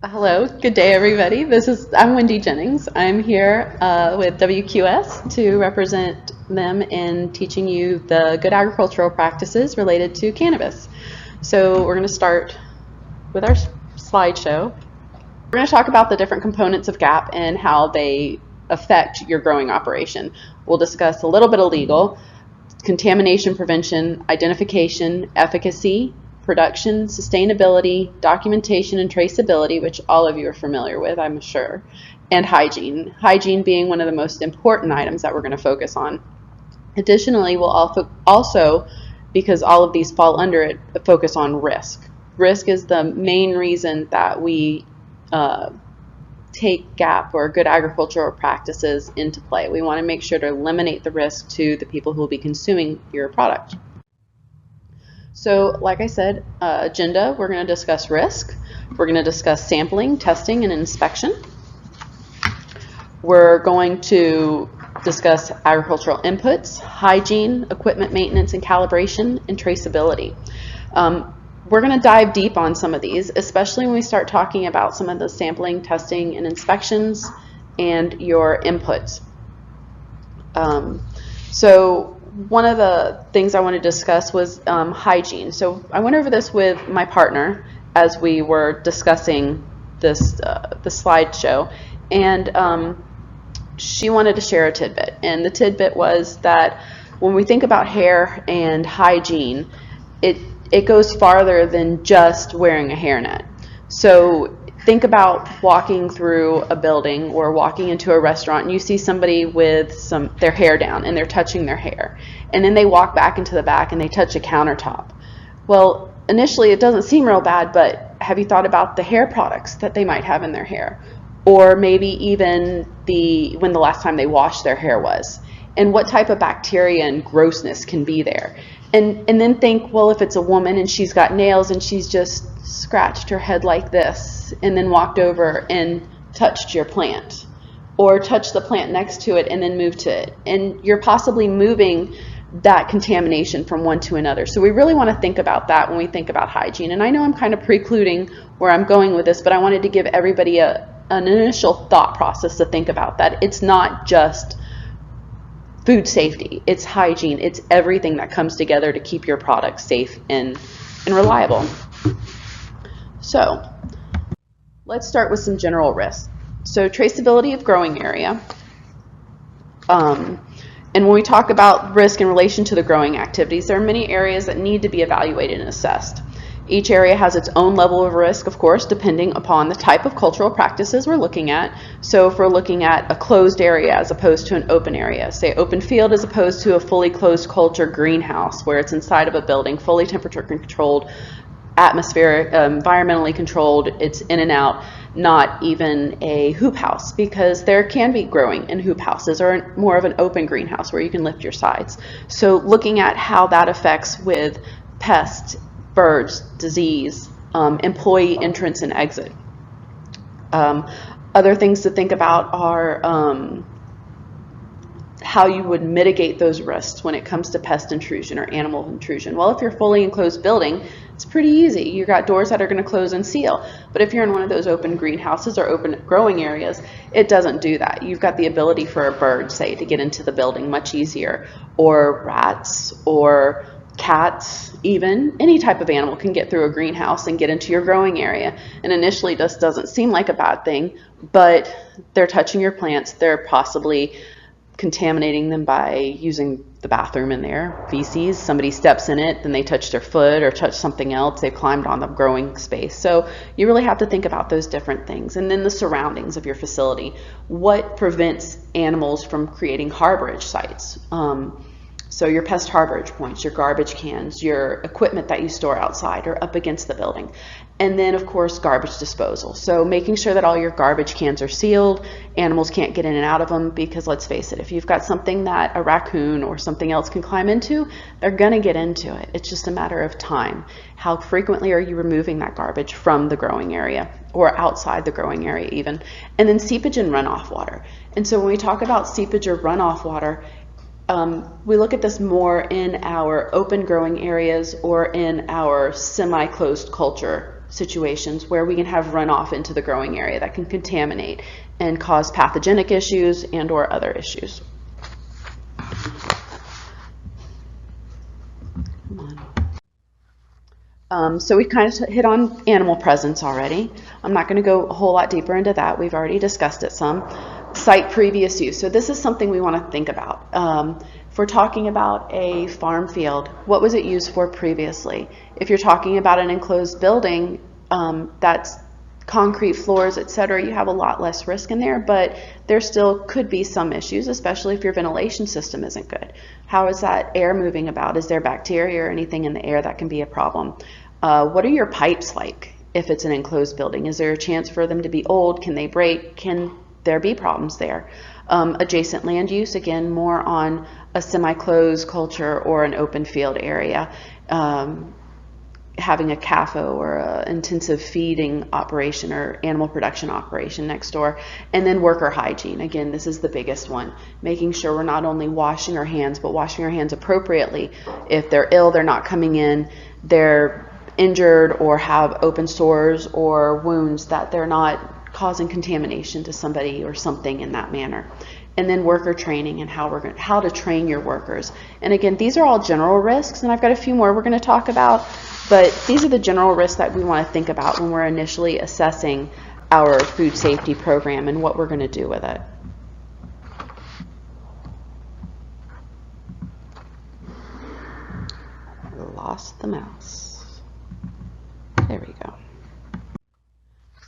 Hello, good day everybody. I'm Wendi Jennings. I'm here with WQS to represent them in teaching you the good agricultural practices related to cannabis. So we're going to start with our slideshow. We're going to talk about the different components of GAP and how they affect your growing operation. We'll discuss a little bit of legal, contamination prevention, identification, efficacy, production, sustainability, documentation and traceability, which all of you are familiar with, I'm sure, and hygiene. Hygiene being one of the most important items that we're going to focus on. Additionally, we'll also, because all of these fall under it, focus on risk. Risk is the main reason that we take GAP, or good agricultural practices, into play. We want to make sure to eliminate the risk to the people who will be consuming your product. So, like I said, agenda, we're going to discuss risk. We're going to discuss sampling, testing, and inspection. We're going to discuss agricultural inputs, hygiene, equipment maintenance and calibration, and traceability. We're going to dive deep on some of these, especially when we start talking about some of the sampling, testing, and inspections and your inputs. So one of the things I want to discuss was hygiene. So I went over this with my partner as we were discussing this the slideshow, and she wanted to share a tidbit. And the tidbit was that when we think about hair and hygiene, it goes farther than just wearing a hairnet. So think about walking through a building or walking into a restaurant and you see somebody with their hair down and they're touching their hair, and then they walk back into the back and they touch a countertop. Well, initially it doesn't seem real bad, but have you thought about the hair products that they might have in their hair, or maybe even when the last time they washed their hair was, and what type of bacteria and grossness can be there? And then think, well, if it's a woman and she's got nails and she's just scratched her head like this and then walked over and touched your plant, or touched the plant next to it and then moved to it, and you're possibly moving that contamination from one to another. So we really want to think about that when we think about hygiene. And I know I'm kind of precluding where I'm going with this, but I wanted to give everybody an initial thought process to think about that. It's not just food safety, it's hygiene, it's everything that comes together to keep your product safe and reliable. So let's start with some general risks. So traceability of growing area. And when we talk about risk in relation to the growing activities, there are many areas that need to be evaluated and assessed. Each area has its own level of risk, of course, depending upon the type of cultural practices we're looking at. So if we're looking at a closed area as opposed to an open area, say open field as opposed to a fully closed culture greenhouse where it's inside of a building, fully temperature controlled, atmospheric, environmentally controlled, it's in and out, not even a hoop house, because there can be growing in hoop houses, or more of an open greenhouse where you can lift your sides. So looking at how that affects with pests, birds, disease, employee entrance and exit. Other things to think about are how you would mitigate those risks when it comes to pest intrusion or animal intrusion. Well, if you're a fully enclosed building, it's pretty easy. You've got doors that are going to close and seal. But if you're in one of those open greenhouses or open growing areas, it doesn't do that. You've got the ability for a bird, say, to get into the building much easier, or rats, or cats, even any type of animal can get through a greenhouse and get into your growing area. And initially this doesn't seem like a bad thing, but they're touching your plants, they're possibly contaminating them by using the bathroom in there, feces, somebody steps in it, then they touch their foot or touch something else, they've climbed on the growing space. So you really have to think about those different things. And then the surroundings of your facility. What prevents animals from creating harborage sites? So your pest harborage points, your garbage cans, your equipment that you store outside or up against the building. And then, of course, garbage disposal. So making sure that all your garbage cans are sealed, animals can't get in and out of them, because let's face it, if you've got something that a raccoon or something else can climb into, they're going to get into it. It's just a matter of time. How frequently are you removing that garbage from the growing area or outside the growing area even? And then seepage and runoff water. And so when we talk about seepage or runoff water, we look at this more in our open growing areas or in our semi-closed culture situations where we can have runoff into the growing area that can contaminate and cause pathogenic issues and or other issues. So we kind of hit on animal presence already. I'm not going to go a whole lot deeper into that. We've already discussed it some. Site previous use. So this is something we want to think about. If we're talking about a farm field, what was it used for previously? If you're talking about an enclosed building, that's concrete floors, etc., you have a lot less risk in there, but there still could be some issues, especially if your ventilation system isn't good. How is that air moving about? Is there bacteria or anything in the air that can be a problem? What are your pipes like if it's an enclosed building? Is there a chance for them to be old? Can they break? Can there be problems there? Adjacent land use, again, more on a semi-closed culture or an open field area. Having a CAFO or an intensive feeding operation or animal production operation next door. And then worker hygiene. Again, this is the biggest one. Making sure we're not only washing our hands, but washing our hands appropriately. If they're ill, they're not coming in, they're injured or have open sores or wounds, that they're not causing contamination to somebody or something in that manner. And then worker training and how to train your workers. And again, these are all general risks, and I've got a few more we're going to talk about, but these are the general risks that we want to think about when we're initially assessing our food safety program and what we're going to do with it. I lost the mouse. There we go.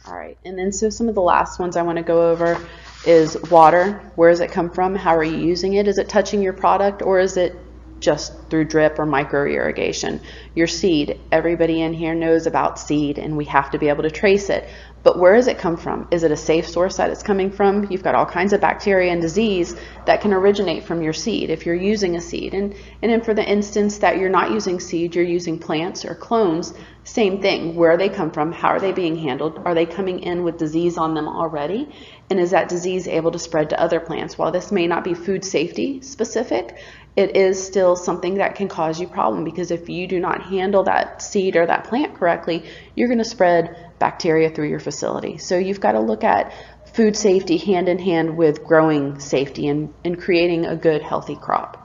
All right, and then so some of the last ones I want to go over is water. Where does it come from? How are you using it? Is it touching your product, or is it just through drip or micro irrigation? Your seed, everybody in here knows about seed, and we have to be able to trace it. But where does it come from? Is it a safe source that it's coming from? You've got all kinds of bacteria and disease that can originate from your seed if you're using a seed. And then for the instance that you're not using seed, you're using plants or clones, same thing. Where they come from? How are they being handled? Are they coming in with disease on them already? And is that disease able to spread to other plants? While this may not be food safety specific, it is still something that can cause you problem, because if you do not handle that seed or that plant correctly, you're going to spread bacteria through your facility. So you've got to look at food safety hand in hand with growing safety and creating a good, healthy crop.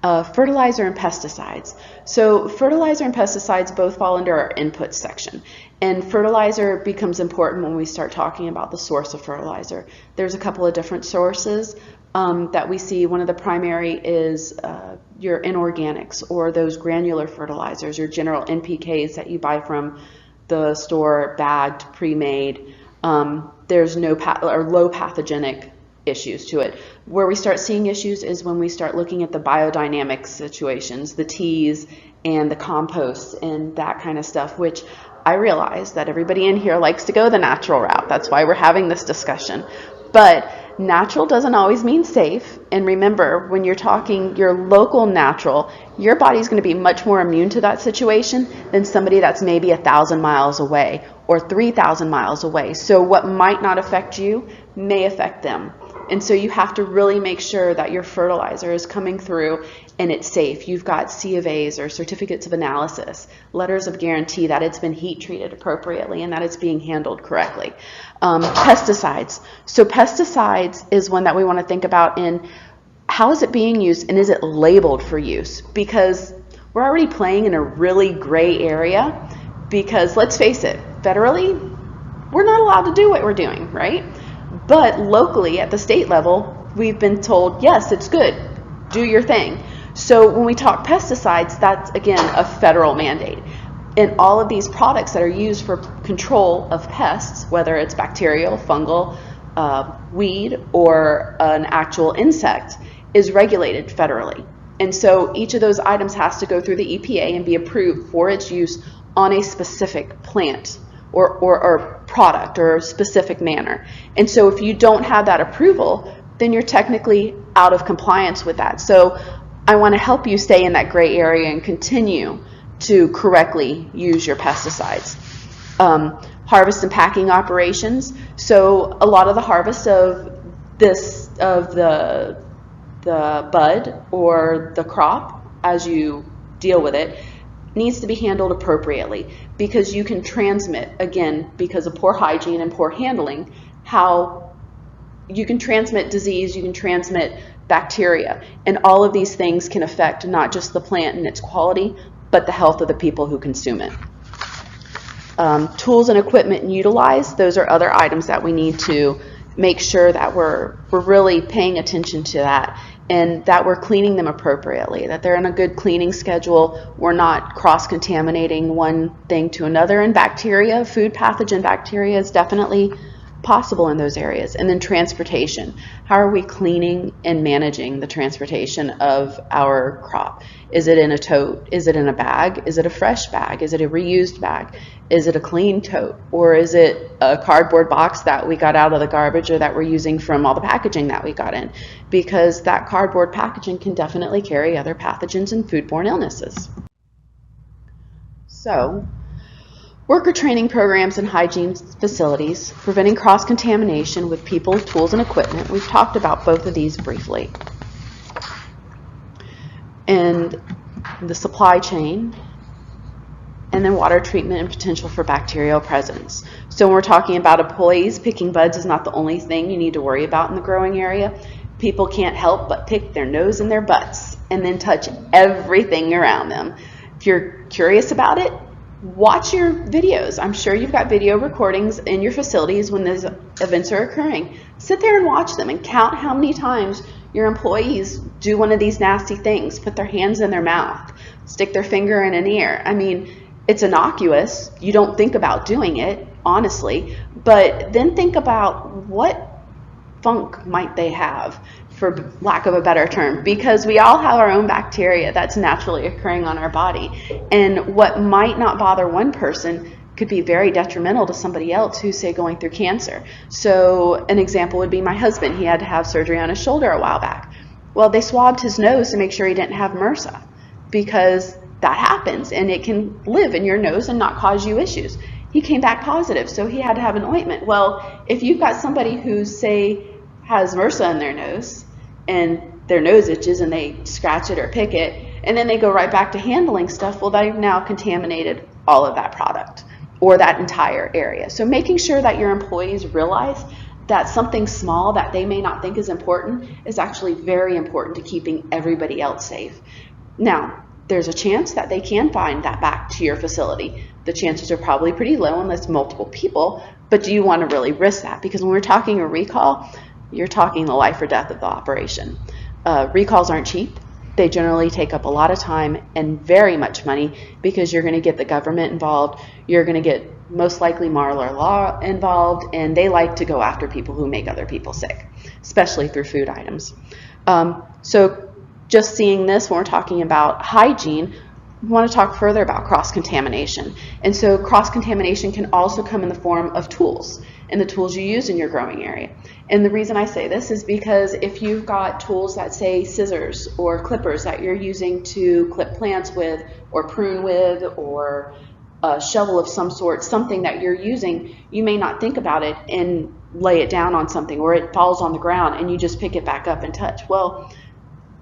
Fertilizer and pesticides. So fertilizer and pesticides both fall under our input section. And fertilizer becomes important when we start talking about the source of fertilizer. There's a couple of different sources that we see. One of the primary is your inorganics, or those granular fertilizers, your general NPKs that you buy from the store, bagged, pre-made. There's no low pathogenic issues to it. Where we start seeing issues is when we start looking at the biodynamic situations, the teas and the compost and that kind of stuff, which I realize that everybody in here likes to go the natural route. That's why we're having this discussion. But natural doesn't always mean safe. And remember, when you're talking your local natural, your body's going to be much more immune to that situation than somebody that's maybe 1,000 miles away or 3,000 miles away. So what might not affect you may affect them. And so you have to really make sure that your fertilizer is coming through and it's safe. You've got C of A's or certificates of analysis, letters of guarantee that it's been heat treated appropriately and that it's being handled correctly. Pesticides. So pesticides is one that we want to think about in how is it being used and is it labeled for use? Because we're already playing in a really gray area, because let's face it, federally, we're not allowed to do what we're doing, right? But locally, at the state level, we've been told, yes, it's good, do your thing. So when we talk pesticides, that's, again, a federal mandate. And all of these products that are used for control of pests, whether it's bacterial, fungal, weed, or an actual insect, is regulated federally. And so each of those items has to go through the EPA and be approved for its use on a specific plant or product or a specific manner. And so if you don't have that approval, then you're technically out of compliance with that. So I want to help you stay in that gray area and continue to correctly use your pesticides. Harvest and packing operations. So a lot of the harvest of the bud or the crop, as you deal with it, needs to be handled appropriately, because you can transmit, again, because of poor hygiene and poor handling, how you can transmit disease, you can transmit bacteria, and all of these things can affect not just the plant and its quality, but the health of the people who consume it. Tools and equipment utilized, those are other items that we need to make sure that we're really paying attention to that, and that we're cleaning them appropriately, that they're in a good cleaning schedule, we're not cross-contaminating one thing to another. And bacteria, food pathogen bacteria, is definitely possible in those areas. And then transportation. How are we cleaning and managing the transportation of our crop? Is it in a tote? Is it in a bag? Is it a fresh bag? Is it a reused bag? Is it a clean tote? Or is it a cardboard box that we got out of the garbage, or that we're using from all the packaging that we got in? Because that cardboard packaging can definitely carry other pathogens and foodborne illnesses. So, worker training programs in hygiene facilities, preventing cross-contamination with people, tools, and equipment. We've talked about both of these briefly. And the supply chain, and then water treatment and potential for bacterial presence. So when we're talking about employees, picking buds is not the only thing you need to worry about in the growing area. People can't help but pick their nose and their butts and then touch everything around them. If you're curious about it, watch your videos. I'm sure you've got video recordings in your facilities when those events are occurring. Sit there and watch them and count how many times your employees do one of these nasty things, put their hands in their mouth, stick their finger in an ear. I mean, it's innocuous. You don't think about doing it, honestly, but then think about what funk might they have, for lack of a better term, because we all have our own bacteria that's naturally occurring on our body. And what might not bother one person could be very detrimental to somebody else who's, say, going through cancer. So an example would be my husband. He had to have surgery on his shoulder a while back. Well, they swabbed his nose to make sure he didn't have MRSA, because that happens and it can live in your nose and not cause you issues. He came back positive, so he had to have an ointment. Well, if you've got somebody who, say, has MRSA in their nose and their nose itches and they scratch it or pick it, and then they go right back to handling stuff, well, they've now contaminated all of that product or that entire area. So making sure that your employees realize that something small that they may not think is important is actually very important to keeping everybody else safe. Now, there's a chance that they can find that back to your facility. The chances are probably pretty low unless multiple people, but do you want to really risk that? Because when we're talking a recall, you're talking the life or death of the operation. Recalls aren't cheap. They generally take up a lot of time and very much money, because you're going to get the government involved, you're going to get most likely martial law involved, and they like to go after people who make other people sick, especially through food items. So just seeing this, when we're talking about hygiene, we want to talk further about cross-contamination. And so cross-contamination can also come in the form of tools, and the tools you use in your growing area. And the reason I say this is because if you've got tools that say scissors or clippers that you're using to clip plants with or prune with, or a shovel of some sort, something that you're using, you may not think about it and lay it down on something, or it falls on the ground and you just pick it back up and touch. Well,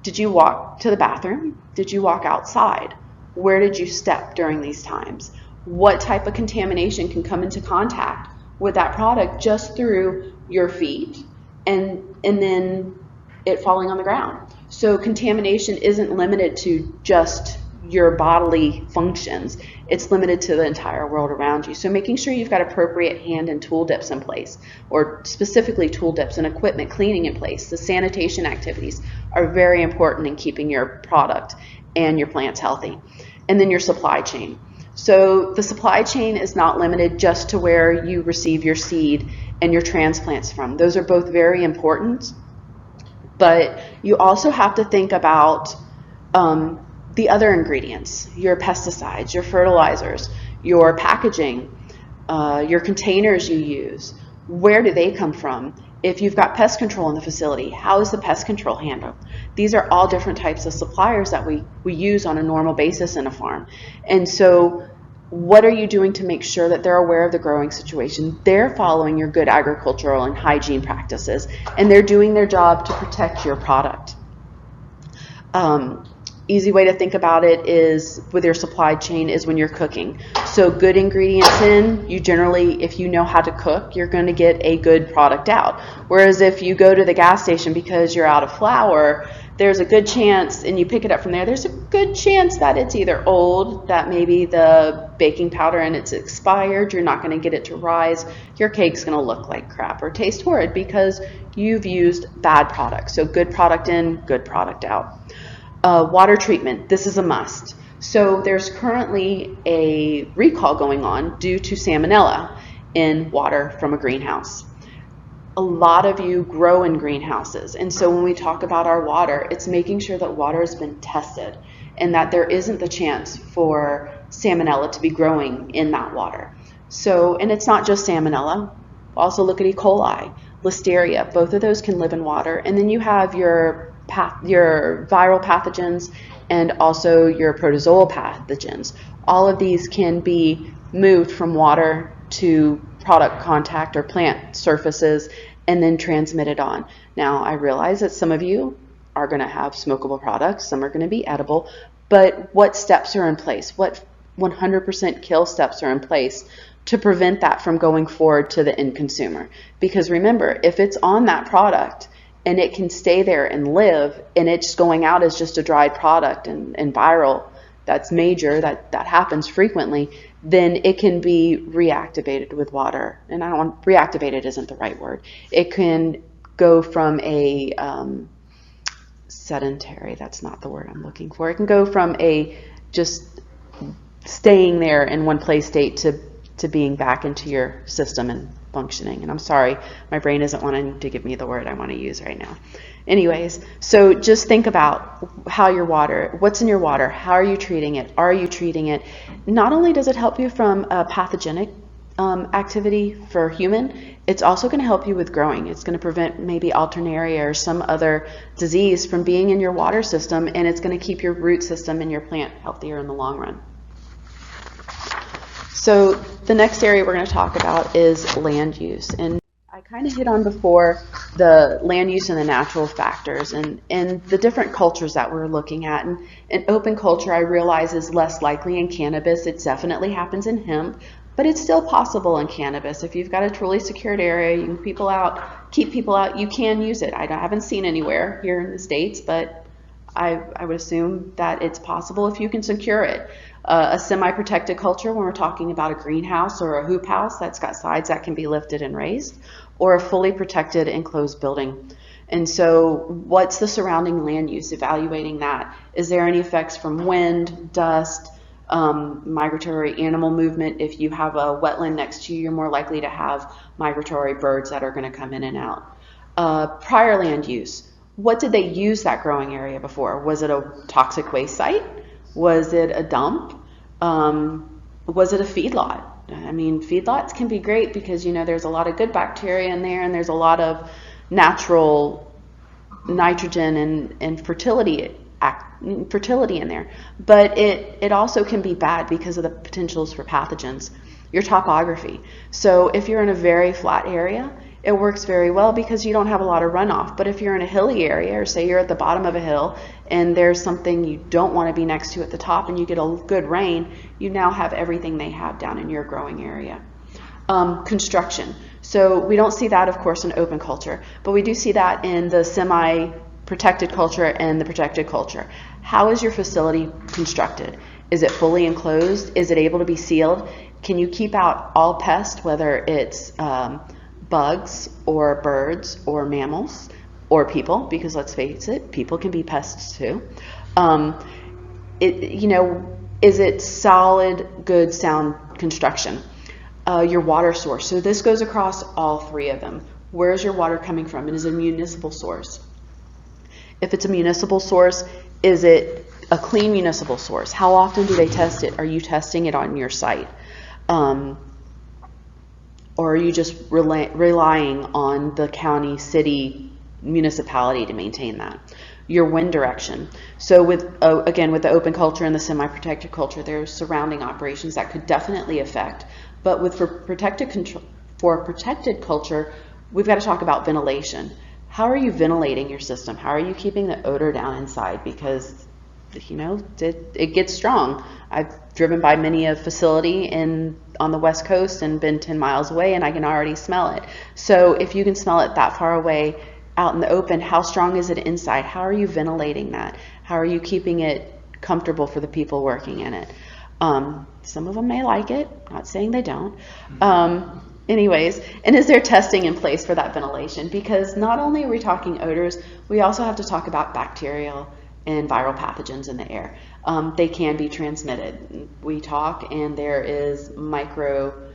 did you walk to the bathroom? Did you walk outside? Where did you step during these times? What type of contamination can come into contact with that product just through your feet and then it falling on the ground? So contamination isn't limited to just your bodily functions. It's limited to the entire world around you. So making sure you've got appropriate hand and tool dips in place, or specifically tool dips and equipment cleaning in place. The sanitation activities are very important in keeping your product and your plants healthy. And then your supply chain. So the supply chain is not limited just to where you receive your seed and your transplants from. Those are both very important, but you also have to think about the other ingredients, your pesticides, your fertilizers, your packaging, your containers you use. Where do they come from? If you've got pest control in the facility, how is the pest control handled? These are all different types of suppliers that we use on a normal basis in a farm. And so what are you doing to make sure that they're aware of the growing situation? They're following your good agricultural and hygiene practices, and they're doing their job to protect your product. Easy way to think about it is with your supply chain is when you're cooking. So good ingredients in, you generally, if you know how to cook, you're going to get a good product out. Whereas if you go to the gas station because you're out of flour, there's a good chance, and you pick it up from there, there's a good chance that it's either old, that maybe the baking powder and it's expired, you're not going to get it to rise, your cake's going to look like crap or taste horrid because you've used bad product. So good product in, good product out. Water treatment, this is a must. So there's currently a recall going on due to salmonella in water from a greenhouse. A lot of you grow in greenhouses, and so when we talk about our water, it's making sure that water has been tested and that there isn't the chance for salmonella to be growing in that water. So, and it's not just salmonella. Also look at E. coli, listeria, both of those can live in water. And then you have your viral pathogens and also your protozoal pathogens. All of these can be moved from water to product contact or plant surfaces and then transmitted on. Now, I realize that some of you are going to have smokable products, some are going to be edible, but what steps are in place? What 100% kill steps are in place to prevent that from going forward to the end consumer? Because remember, if it's on that product and it can stay there and live, and it's going out as just a dried product and viral, that's major, that happens frequently, then it can be reactivated with water. And I don't want, reactivated isn't the right word. It can go from a sedentary, that's not the word I'm looking for. It can go from a just staying there in one place state to being back into your system and functioning. And I'm sorry, my brain isn't wanting to give me the word I want to use right now. Anyways, so just think about how your water, what's in your water, how are you treating it, are you treating it? Not only does it help you from a pathogenic activity for human, it's also going to help you with growing. It's going to prevent maybe alternaria or some other disease from being in your water system, and it's going to keep your root system and your plant healthier in the long run. So the next area we're going to talk about is land use. And I kind of hit on before the land use and the natural factors and the different cultures that we're looking at. And open culture, I realize, is less likely in cannabis. It definitely happens in hemp, but it's still possible in cannabis. If you've got a truly secured area, you can keep people out, you can use it. I haven't seen anywhere here in the States, but I would assume that it's possible if you can secure it. A semi-protected culture, when we're talking about a greenhouse or a hoop house that's got sides that can be lifted and raised, or a fully protected enclosed building. And so what's the surrounding land use? Evaluating that. Is there any effects from wind, dust, migratory animal movement? If you have a wetland next to you, you're more likely to have migratory birds that are going to come in and out. Prior land use. What did they use that growing area before? Was it a toxic waste site? Was it a dump? Was it a feedlot? I mean, feedlots can be great because, you know, there's a lot of good bacteria in there and there's a lot of natural nitrogen and fertility in there. But it also can be bad because of the potentials for pathogens. Your topography. So if you're in a very flat area, it works very well because you don't have a lot of runoff. But if you're in a hilly area, or say you're at the bottom of a hill and there's something you don't want to be next to at the top and you get a good rain, you now have everything they have down in your growing area. Construction. So we don't see that, of course, in open culture, but we do see that in the semi-protected culture and the protected culture. How is your facility constructed? Is it fully enclosed? Is it able to be sealed? Can you keep out all pests, whether it's bugs or birds or mammals or people, because let's face it, people can be pests too. Is it solid, good, sound construction? Your water source. So this goes across all three of them. Where is your water coming from? And is it a municipal source? If it's a municipal source, is it a clean municipal source? How often do they test it? Are you testing it on your site? Or are you just relying on the county, city, municipality to maintain that? Your wind direction. So again, with the open culture and the semi-protected culture, there's surrounding operations that could definitely affect. But for protected culture, we've got to talk about ventilation. How are you ventilating your system? How are you keeping the odor down inside? Because it gets strong. I've driven by many a facility on the West Coast and been 10 miles away, and I can already smell it. So if you can smell it that far away out in the open, how strong is it inside? How are you ventilating that? How are you keeping it comfortable for the people working in it? Some of them may like it, not saying they don't. Anyways, and is there testing in place for that ventilation? Because not only are we talking odors, we also have to talk about bacterial and viral pathogens in the air. They can be transmitted. We talk, and there is micro,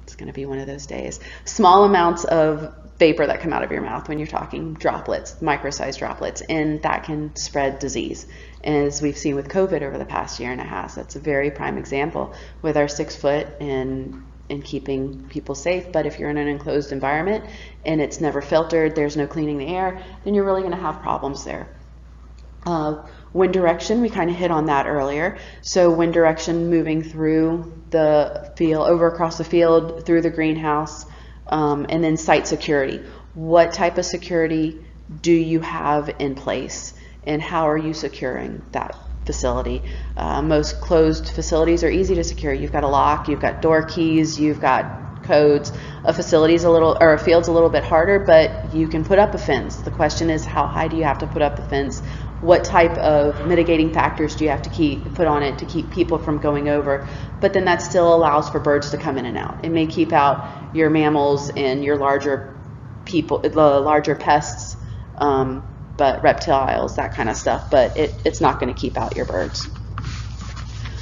it's going to be one of those days, small amounts of vapor that come out of your mouth when you're talking droplets, micro-sized droplets, and that can spread disease. As we've seen with COVID over the past year and a half, that's a very prime example with our 6 foot and keeping people safe. But if you're in an enclosed environment and it's never filtered, there's no cleaning the air, then you're really going to have problems there. Wind direction, we kind of hit on that earlier. So wind direction moving through the field, over across the field, through the greenhouse, and then site security. What type of security do you have in place, and how are you securing that facility? Most closed facilities are easy to secure. You've got a lock, you've got door keys, you've got codes. A facility's a field's a little bit harder, but you can put up a fence. The question is, how high do you have to put up the fence? What type of mitigating factors do you have to put on it to keep people from going over? But then that still allows for birds to come in and out. It may keep out your mammals and your larger pests, but reptiles, that kind of stuff, but it's not going to keep out your birds.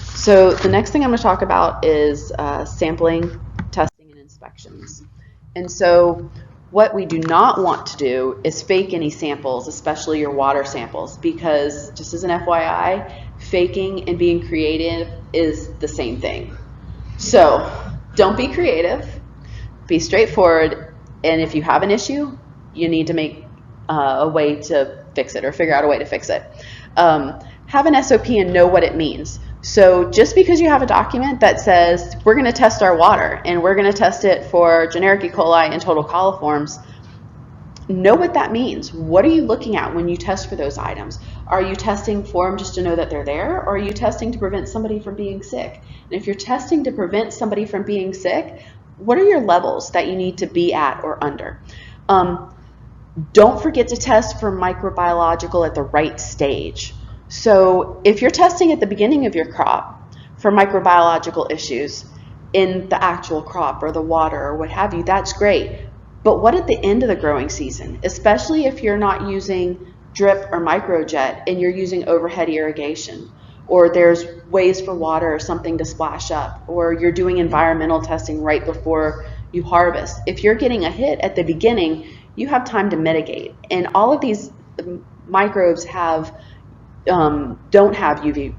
So the next thing I'm going to talk about is sampling, testing, and inspections. And so what we do not want to do is fake any samples, especially your water samples, because just as an FYI, faking and being creative is the same thing. So don't be creative, be straightforward, and if you have an issue, you need to make a way to fix it or figure out a way to fix it. Have an SOP and know what it means. So just because you have a document that says we're going to test our water and we're going to test it for generic E. coli and total coliforms, know what that means. What are you looking at when you test for those items? Are you testing for them just to know that they're there, or are you testing to prevent somebody from being sick? And if you're testing to prevent somebody from being sick, what are your levels that you need to be at or under? Don't forget to test for microbiological at the right stage. So if you're testing at the beginning of your crop for microbiological issues in the actual crop or the water or what have you, that's great. But what at the end of the growing season, especially if you're not using drip or microjet and you're using overhead irrigation, or there's ways for water or something to splash up, or you're doing environmental testing right before you harvest. If you're getting a hit at the beginning, you have time to mitigate. And all of these microbes don't have UV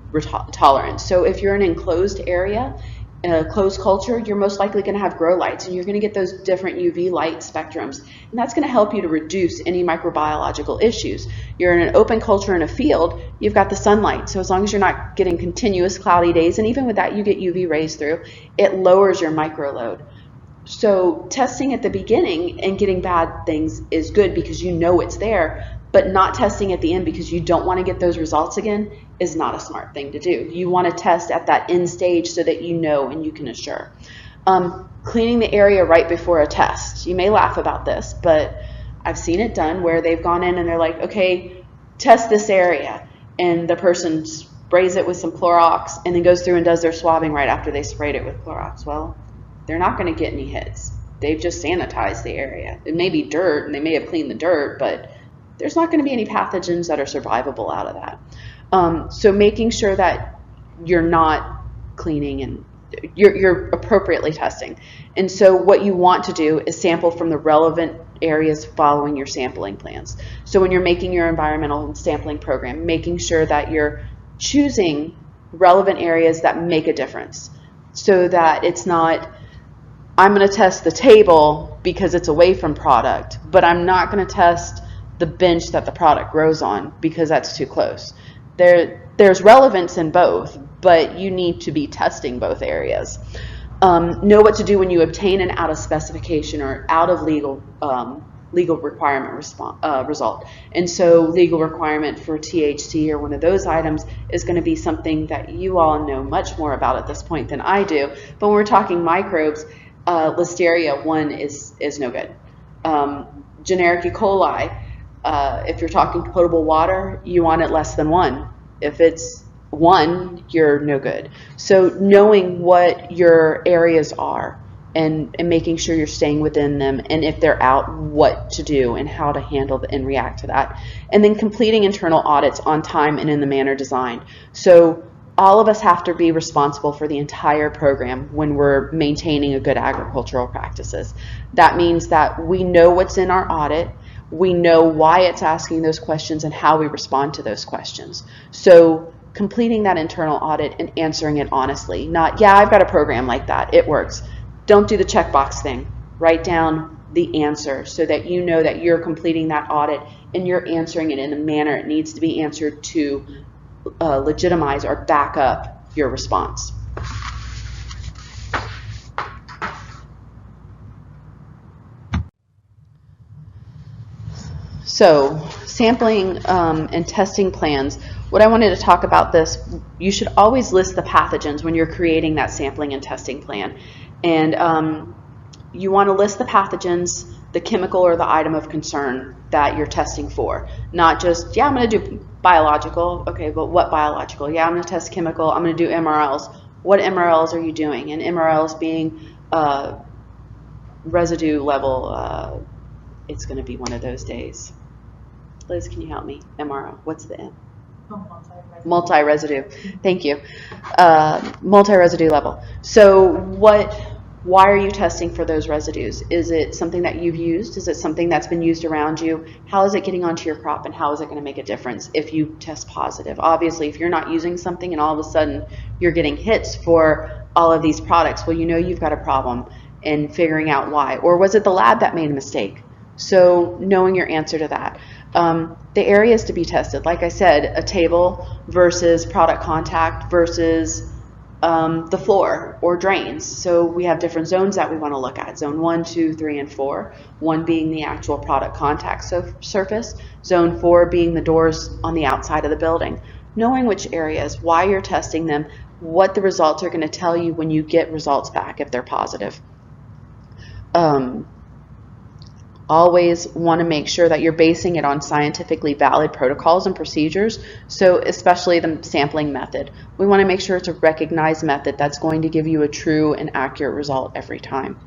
tolerance. So if you're in an enclosed area, in a closed culture, you're most likely going to have grow lights, and you're going to get those different UV light spectrums. And that's going to help you to reduce any microbiological issues. You're in an open culture in a field, you've got the sunlight. So as long as you're not getting continuous cloudy days, and even with that you get UV rays through, it lowers your microload. So testing at the beginning and getting bad things is good because you know it's there, but not testing at the end because you don't want to get those results again is not a smart thing to do. You want to test at that end stage so that you know and you can assure. Cleaning the area right before a test. You may laugh about this, but I've seen it done where they've gone in and they're like, okay, test this area. And the person sprays it with some Clorox and then goes through and does their swabbing right after they sprayed it with Clorox. Well, they're not going to get any hits. They've just sanitized the area. It may be dirt and they may have cleaned the dirt, but there's not going to be any pathogens that are survivable out of that. So making sure that you're not cleaning and you're appropriately testing. And so what you want to do is sample from the relevant areas following your sampling plans. So when you're making your environmental sampling program, making sure that you're choosing relevant areas that make a difference so that it's not, I'm going to test the table because it's away from product, but I'm not going to test the bench that the product grows on because that's too close. There's relevance in both, but you need to be testing both areas. Know what to do when you obtain an out of specification or out of legal legal requirement result. And so legal requirement for THC or one of those items is going to be something that you all know much more about at this point than I do. But when we're talking microbes, Listeria 1 is no good. Generic E. coli, if you're talking potable water, you want it less than 1. If it's 1, you're no good. So knowing what your areas are and making sure you're staying within them, and if they're out, what to do and how to handle and react to that. And then completing internal audits on time and in the manner designed. So all of us have to be responsible for the entire program when we're maintaining a good agricultural practices. That means that we know what's in our audit, we know why it's asking those questions and how we respond to those questions. So completing that internal audit and answering it honestly, not, yeah, I've got a program like that, it works. Don't do the checkbox thing. Write down the answer so that you know that you're completing that audit and you're answering it in the manner it needs to be answered to legitimize or back up your response. So sampling and testing plans. What I wanted to talk about this, you should always list the pathogens when you're creating that sampling and testing plan. And you want to list the pathogens, the chemical or the item of concern that you're testing for. Not just, yeah, I'm going to do biological. Okay, but what biological? Yeah, I'm going to test chemical. I'm going to do MRLs. What MRLs are you doing? And MRLs being residue level, it's going to be one of those days. Liz, can you help me? MRL, what's the M? Multi-residue. Thank you. Multi-residue level. So why are you testing for those residues? Is it something that you've used? Is it something that's been used around you? How is it getting onto your crop, and how is it going to make a difference if you test positive? Obviously, if you're not using something and all of a sudden you're getting hits for all of these products, well, you know you've got a problem and figuring out why. Or was it the lab that made a mistake? So knowing your answer to that. The areas to be tested, like I said, a table versus product contact versus the floor or drains. So we have different zones that we want to look at. Zone 1, 2, 3, and 4. 1 being the actual product contact surface. Zone 4 being the doors on the outside of the building. Knowing which areas, why you're testing them, what the results are going to tell you when you get results back if they're positive. Always want to make sure that you're basing it on scientifically valid protocols and procedures, so especially the sampling method. We want to make sure it's a recognized method that's going to give you a true and accurate result every time.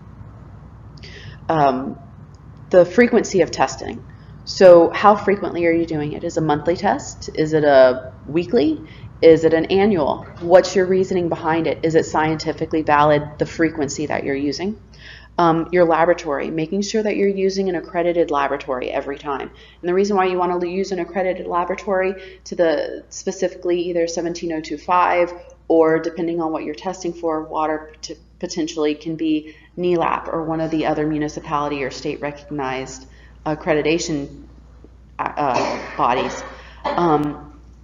The frequency of testing. So how frequently are you doing it? Is it a monthly test? Is it a weekly? Is it an annual? What's your reasoning behind it? Is it scientifically valid, the frequency that you're using? Your laboratory, making sure that you're using an accredited laboratory every time. And the reason why you want to use an accredited laboratory to the specifically either 17025 or depending on what you're testing for, water potentially can be NELAP or one of the other municipality or state recognized accreditation bodies,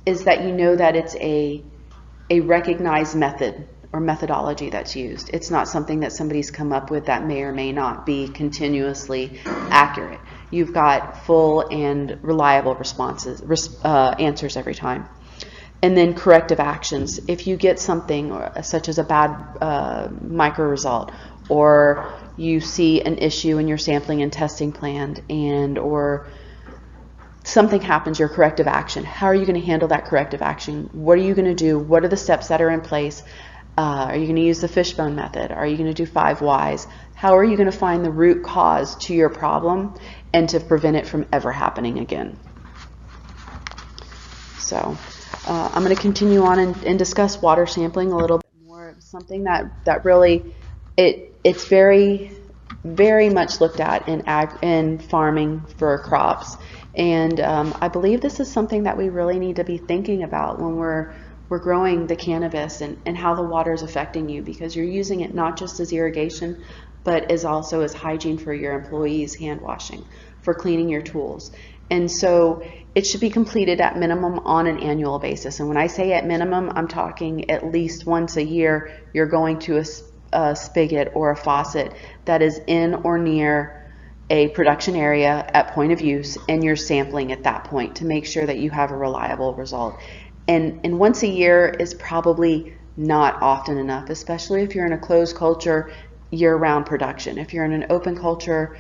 is that you know that it's a recognized method or methodology that's used. It's not something that somebody's come up with that may or may not be continuously accurate. You've got full and reliable answers every time. And then corrective actions. If you get something such as a bad micro result, or you see an issue in your sampling and testing plan, or something happens, your corrective action. How are you going to handle that corrective action? What are you going to do? What are the steps that are in place? Are you going to use the fishbone method? Are you going to do 5 whys? How are you going to find the root cause to your problem and to prevent it from ever happening again? So I'm going to continue on and discuss water sampling a little bit more. Something that really, it's very, very much looked at in farming for crops. And I believe this is something that we really need to be thinking about when we're growing the cannabis and how the water is affecting you, because you're using it not just as irrigation, but as also as hygiene for your employees, hand washing, for cleaning your tools. And so it should be completed at minimum on an annual basis. And when I say at minimum, I'm talking at least once a year you're going to a spigot or a faucet that is in or near a production area at point of use, and you're sampling at that point to make sure that you have a reliable result. And once a year is probably not often enough, especially if you're in a closed culture year-round production. If you're in an open culture,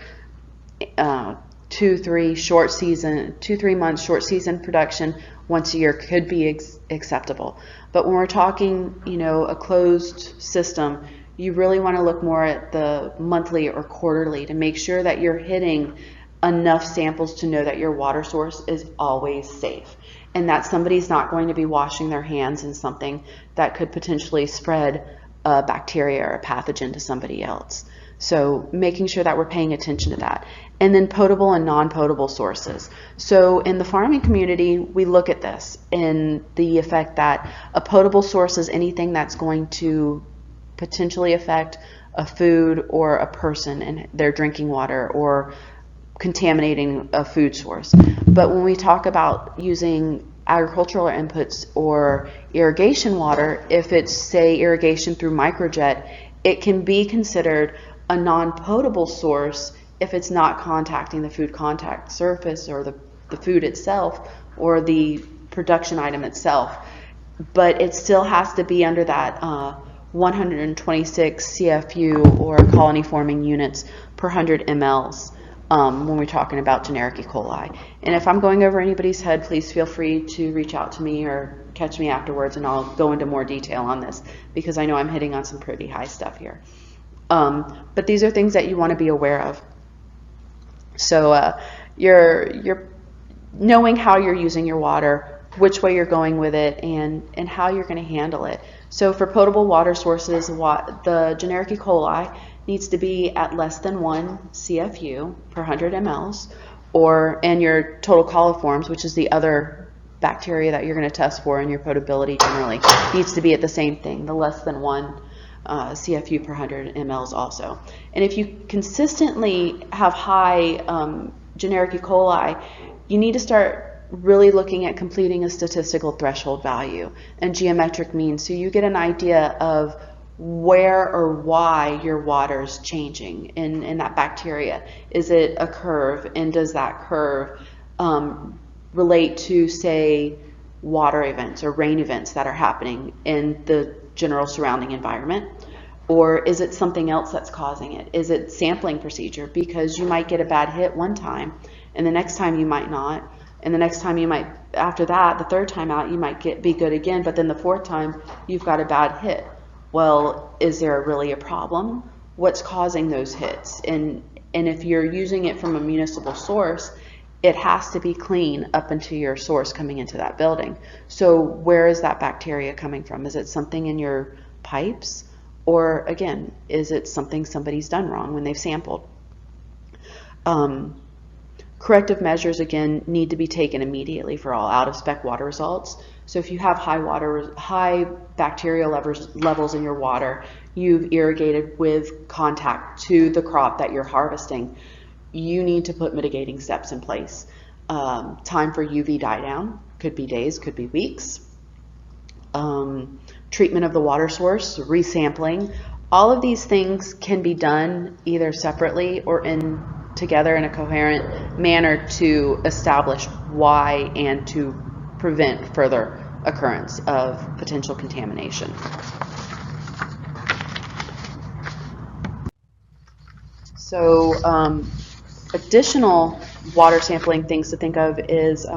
2-3 months short season production, once a year could be acceptable. But when we're talking, a closed system, you really want to look more at the monthly or quarterly to make sure that you're hitting enough samples to know that your water source is always safe, and that somebody's not going to be washing their hands in something that could potentially spread a bacteria or a pathogen to somebody else. So making sure that we're paying attention to that. And then potable and non-potable sources. So in the farming community, we look at this in the effect that a potable source is anything that's going to potentially affect a food or a person and their drinking water, or contaminating a food source. But when we talk about using agricultural inputs or irrigation water, if it's, say, irrigation through microjet, it can be considered a non-potable source if it's not contacting the food contact surface or the food itself or the production item itself. But it still has to be under that 126 CFU or colony forming units per 100 mLs when we're talking about generic E. coli. And if I'm going over anybody's head, please feel free to reach out to me or catch me afterwards, and I'll go into more detail on this, because I know I'm hitting on some pretty high stuff here. But these are things that you want to be aware of. So you're knowing how you're using your water, which way you're going with it, and how you're going to handle it. So for potable water sources, the generic E. coli needs to be at less than 1 CFU per 100 mLs, and your total coliforms, which is the other bacteria that you're going to test for in your potability generally, needs to be at the same thing, the less than 1 CFU per 100 mLs also. And if you consistently have high generic E. coli, you need to start really looking at completing a statistical threshold value and geometric mean, so you get an idea of where or why your water's changing in that bacteria. Is it a curve, and does that curve relate to, say, water events or rain events that are happening in the general surrounding environment? Or is it something else that's causing it? Is it sampling procedure? Because you might get a bad hit one time, and the next time you might not, and the next time you might, after that, the third time out, you might be good again, but then the fourth time you've got a bad hit. Well, is there really a problem? What's causing those hits? And if you're using it from a municipal source, it has to be clean up into your source coming into that building. So where is that bacteria coming from? Is it something in your pipes? Or again, is it something somebody's done wrong when they've sampled? Corrective measures, again, need to be taken immediately for all out-of-spec water results. So if you have high bacterial levels in your water, you've irrigated with contact to the crop that you're harvesting, you need to put mitigating steps in place. Time for UV die down, could be days, could be weeks. Treatment of the water source, resampling. All of these things can be done either separately or together in a coherent manner to establish why and to prevent further occurrence of potential contamination. So additional water sampling things to think of is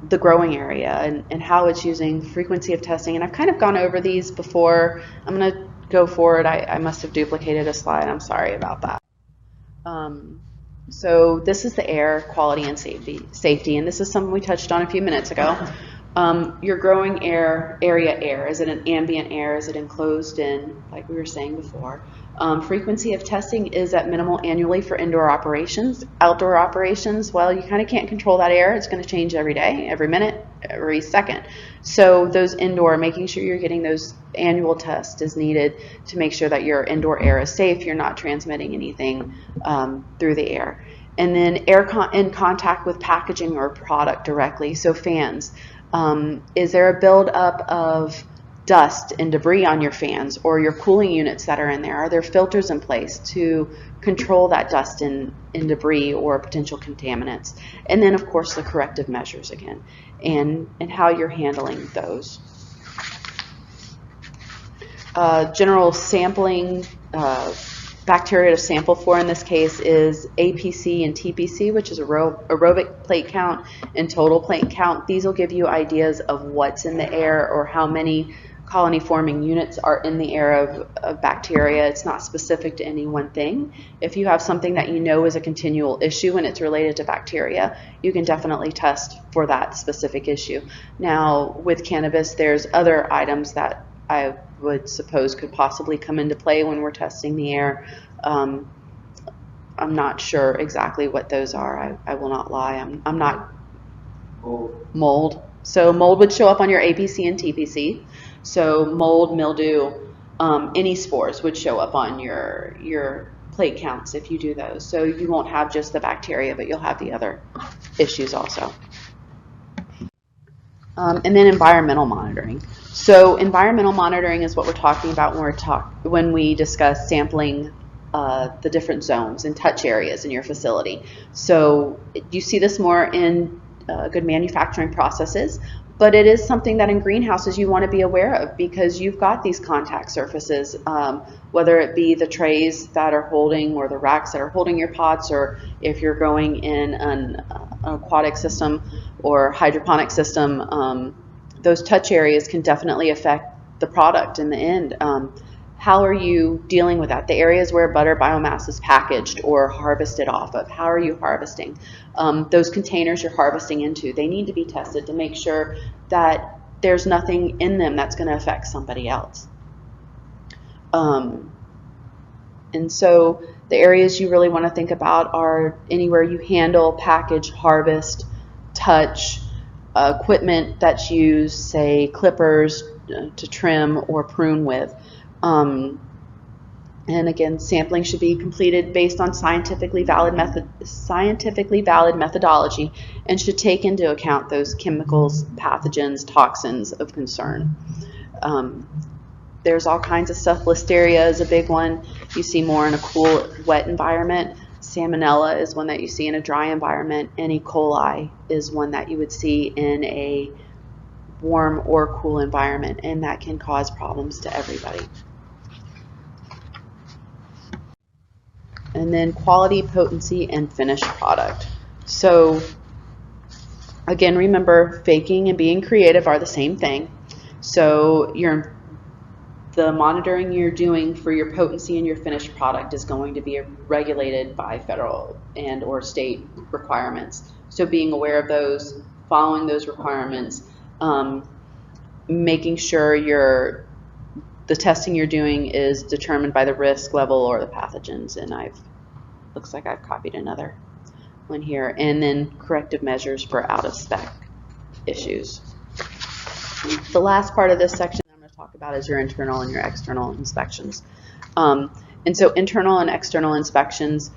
the growing area and how it's using frequency of testing. And I've kind of gone over these before. I'm going to go forward. I must have duplicated a slide. I'm sorry about that. So this is the air quality and safety, and this is something we touched on a few minutes ago. Your growing area air, is it an ambient air? Is it enclosed in, like we were saying before? Frequency of testing is at minimal annually for indoor operations. Outdoor operations, well, you kind of can't control that air. It's going to change every day, every minute, every second. So those indoor, making sure you're getting those annual tests is needed to make sure that your indoor air is safe, you're not transmitting anything through the air. And then air in contact with packaging or product directly, so fans. Is there a buildup of dust and debris on your fans or your cooling units that are in there? Are there filters in place to control that dust and debris or potential contaminants? And then, of course, the corrective measures again, and how you're handling those. General sampling, bacteria to sample for in this case is APC and TPC, which is aerobic plate count and total plate count. These will give you ideas of what's in the air or how many colony forming units are in the air of bacteria. It's not specific to any one thing. If you have something that you know is a continual issue and it's related to bacteria, you can definitely test for that specific issue. Now with cannabis, there's other items that I would suppose could possibly come into play when we're testing the air. I'm not sure exactly what those are. I will not lie. I'm not. Mold. So mold would show up on your APC and TPC. So mold, mildew, any spores would show up on your plate counts if you do those. So you won't have just the bacteria, but you'll have the other issues also. And then environmental monitoring. So environmental monitoring is what we're talking about when we discuss sampling the different zones and touch areas in your facility. So you see this more in good manufacturing processes, but it is something that in greenhouses you want to be aware of because you've got these contact surfaces, whether it be the trays that are holding or the racks that are holding your pots, or if you're going in an aquatic system or hydroponic system, those touch areas can definitely affect the product in the end. How are you dealing with that? The areas where butter biomass is packaged or harvested off of, how are you harvesting? Those containers you're harvesting into, they need to be tested to make sure that there's nothing in them that's going to affect somebody else. And so the areas you really want to think about are anywhere you handle, package, harvest, touch, equipment that's used, say clippers to trim or prune with. And again, sampling should be completed based on scientifically valid methodology and should take into account those chemicals, pathogens, toxins of concern. There's all kinds of stuff. Listeria is a big one. You see more in a cool, wet environment. Salmonella is one that you see in a dry environment, and E. coli is one that you would see in a warm or cool environment, and that can cause problems to everybody. And then quality, potency, and finished product. So again, remember, faking and being creative are the same thing. So the monitoring you're doing for your potency and your finished product is going to be regulated by federal and or state requirements. So being aware of those, following those requirements, making sure the testing you're doing is determined by the risk level or the pathogens. And looks like I've copied another one here. And then corrective measures for out of spec issues. The last part of this section talk about is your internal and your external inspections. And so internal and external inspections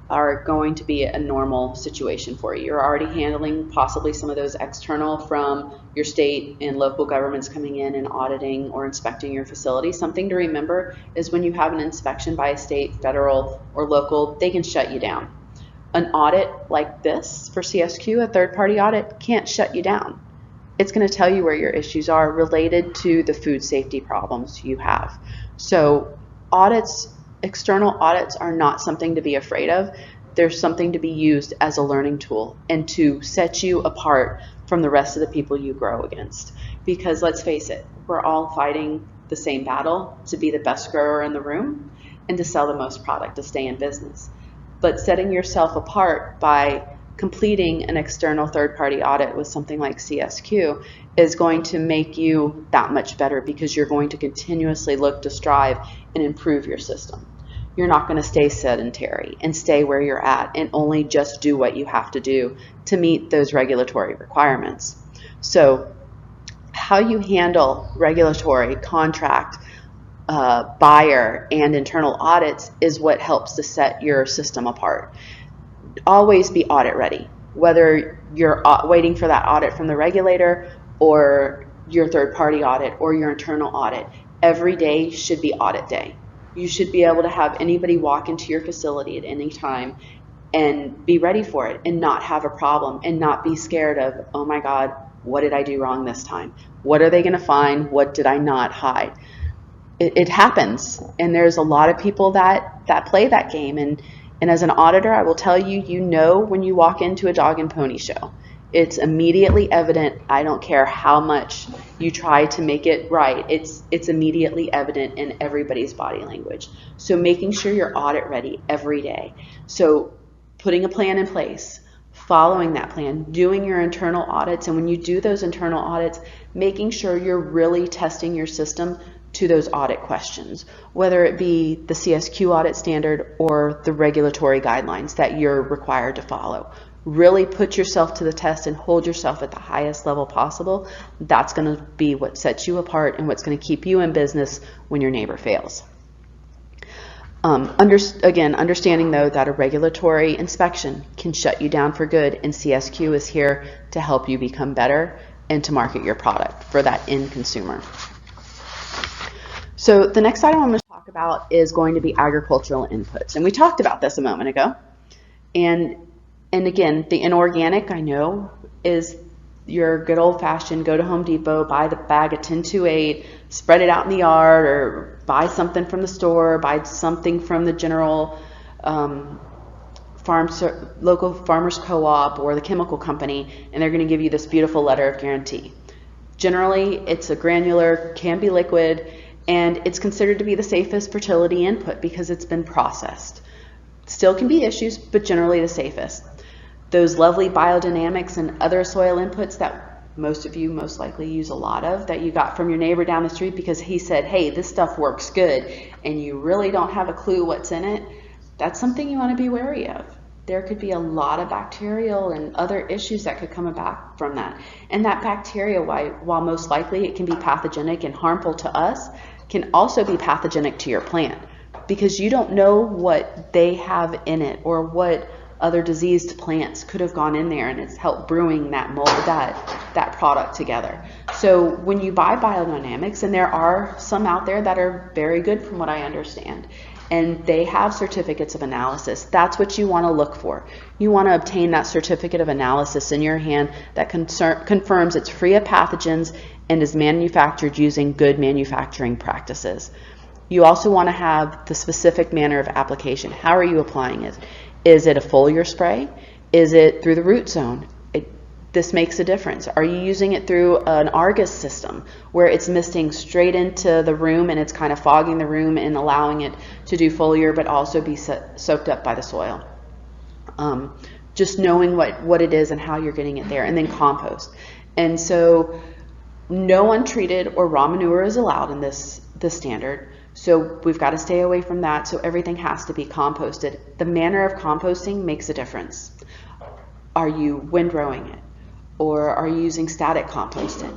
are going to be a normal situation for you. You're already handling possibly some of those external from your state and local governments coming in and auditing or inspecting your facility. Something to remember is when you have an inspection by a state, federal, or local, they can shut you down. An audit like this for CSQ, a third-party audit, can't shut you down. It's going to tell you where your issues are related to the food safety problems you have. So audits, external audits, are not something to be afraid of. They're something to be used as a learning tool and to set you apart from the rest of the people you grow against. Because let's face it, we're all fighting the same battle to be the best grower in the room and to sell the most product to stay in business. But setting yourself apart by completing an external third-party audit with something like CSQ is going to make you that much better because you're going to continuously look to strive and improve your system. You're not going to stay sedentary and stay where you're at and only just do what you have to do to meet those regulatory requirements. So how you handle regulatory, contract, buyer, and internal audits is what helps to set your system apart. Always be audit ready, whether you're waiting for that audit from the regulator or your third-party audit or your internal audit. Every day should be audit day. You should be able to have anybody walk into your facility at any time and be ready for it and not have a problem and not be scared of, oh my God, what did I do wrong this time? What are they going to find? What did I not hide? It happens, and there's a lot of people that play that game, and as an auditor, I will tell you, you know when you walk into a dog and pony show. It's immediately evident. I don't care how much you try to make it right. It's immediately evident in everybody's body language. So making sure you're audit ready every day. So putting a plan in place, following that plan, doing your internal audits, and when you do those internal audits, making sure you're really testing your system to those audit questions, whether it be the CSQ audit standard or the regulatory guidelines that you're required to follow. Really put yourself to the test and hold yourself at the highest level possible. That's going to be what sets you apart and what's going to keep you in business when your neighbor fails. Again, understanding though that a regulatory inspection can shut you down for good, and CSQ is here to help you become better and to market your product for that end consumer. So the next item I'm going to talk about is going to be agricultural inputs. And we talked about this a moment ago. And again, the inorganic, I know, is your good old-fashioned go to Home Depot, buy the bag of 1028, spread it out in the yard, or buy something from the store, buy something from the general local farmers co-op or the chemical company, and they're going to give you this beautiful letter of guarantee. Generally, it's a granular, can be liquid, and it's considered to be the safest fertility input because it's been processed. Still can be issues, but generally the safest. Those lovely biodynamics and other soil inputs that most of you most likely use a lot of, that you got from your neighbor down the street because he said, hey, this stuff works good, and you really don't have a clue what's in it, that's something you want to be wary of. There could be a lot of bacterial and other issues that could come about from that. And that bacteria, while most likely it can be pathogenic and harmful to us, can also be pathogenic to your plant because you don't know what they have in it or what other diseased plants could have gone in there, and it's helped brewing that mold, that product together. So when you buy biodynamics, and there are some out there that are very good from what I understand, and they have certificates of analysis, that's what you want to look for. You want to obtain that certificate of analysis in your hand that confirms it's free of pathogens and is manufactured using good manufacturing practices. You also want to have the specific manner of application. How are you applying it? Is it a foliar spray? Is it through the root zone? This makes a difference. Are you using it through an Argus system where it's misting straight into the room and it's kind of fogging the room and allowing it to do foliar but also be soaked up by the soil? Just knowing what it is and how you're getting it there. And then compost. And so no untreated or raw manure is allowed in this standard. So we've got to stay away from that. So everything has to be composted. The manner of composting makes a difference. Are you windrowing it? Or are you using static composting?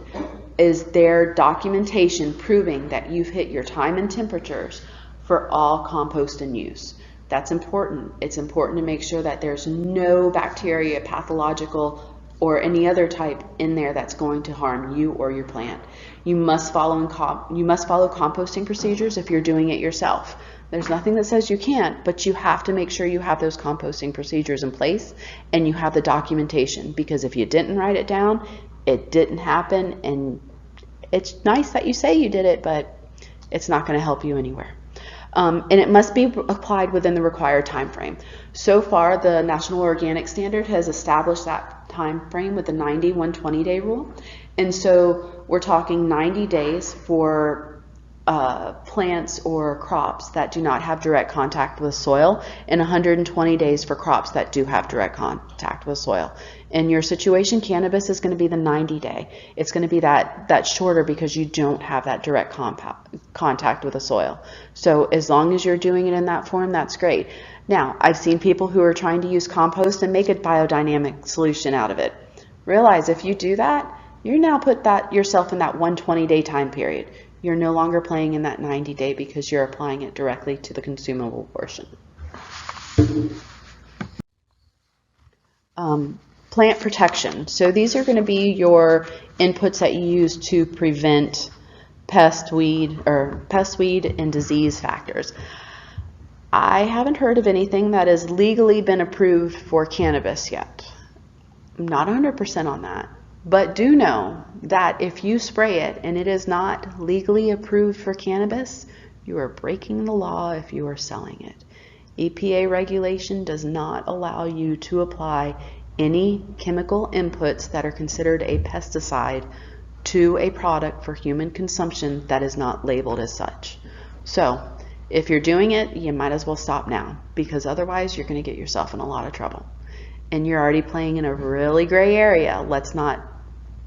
Is there documentation proving that you've hit your time and temperatures for all compost in use? That's important. It's important to make sure that there's no bacteria, pathological, or any other type in there that's going to harm you or your plant. You must follow composting procedures if you're doing it yourself. There's nothing that says you can't, but you have to make sure you have those composting procedures in place and you have the documentation, because if you didn't write it down, it didn't happen, and it's nice that you say you did it, but it's not going to help you anywhere. And it must be applied within the required time frame. So far, the National Organic Standard has established that time frame with the 90-120 day rule. And so we're talking 90 days for plants or crops that do not have direct contact with soil, and 120 days for crops that do have direct contact with soil. In your situation, cannabis is going to be the 90-day. It's going to be that shorter because you don't have that direct contact with the soil. So as long as you're doing it in that form, that's great. Now, I've seen people who are trying to use compost and make a biodynamic solution out of it. Realize if you do that, you now put yourself in that 120-day time period. You're no longer playing in that 90-day because you're applying it directly to the consumable portion. Plant protection. So these are going to be your inputs that you use to prevent pest, weed, and disease factors. I haven't heard of anything that has legally been approved for cannabis yet. I'm not 100% on that, but do know that if you spray it and it is not legally approved for cannabis, you are breaking the law if you are selling it. EPA regulation does not allow you to apply any chemical inputs that are considered a pesticide to a product for human consumption that is not labeled as such. So if you're doing it, you might as well stop now, because otherwise you're going to get yourself in a lot of trouble. And you're already playing in a really gray area. Let's not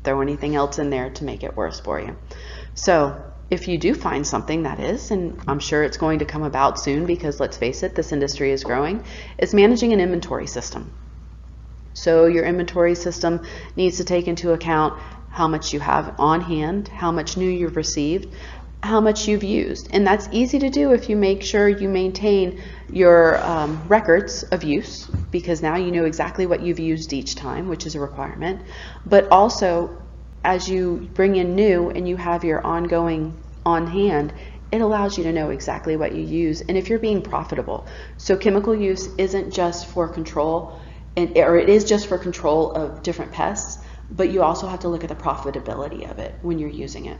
throw anything else in there to make it worse for you. So if you do find something that is, and I'm sure it's going to come about soon, because let's face it, this industry is growing, is managing an inventory system. So your inventory system needs to take into account how much you have on hand, how much new you've received, how much you've used. And that's easy to do if you make sure you maintain your records of use, because now you know exactly what you've used each time, which is a requirement. But also, as you bring in new and you have your ongoing on hand, it allows you to know exactly what you use and if you're being profitable. So chemical use isn't just for control, or it is just for control of different pests, but you also have to look at the profitability of it when you're using it.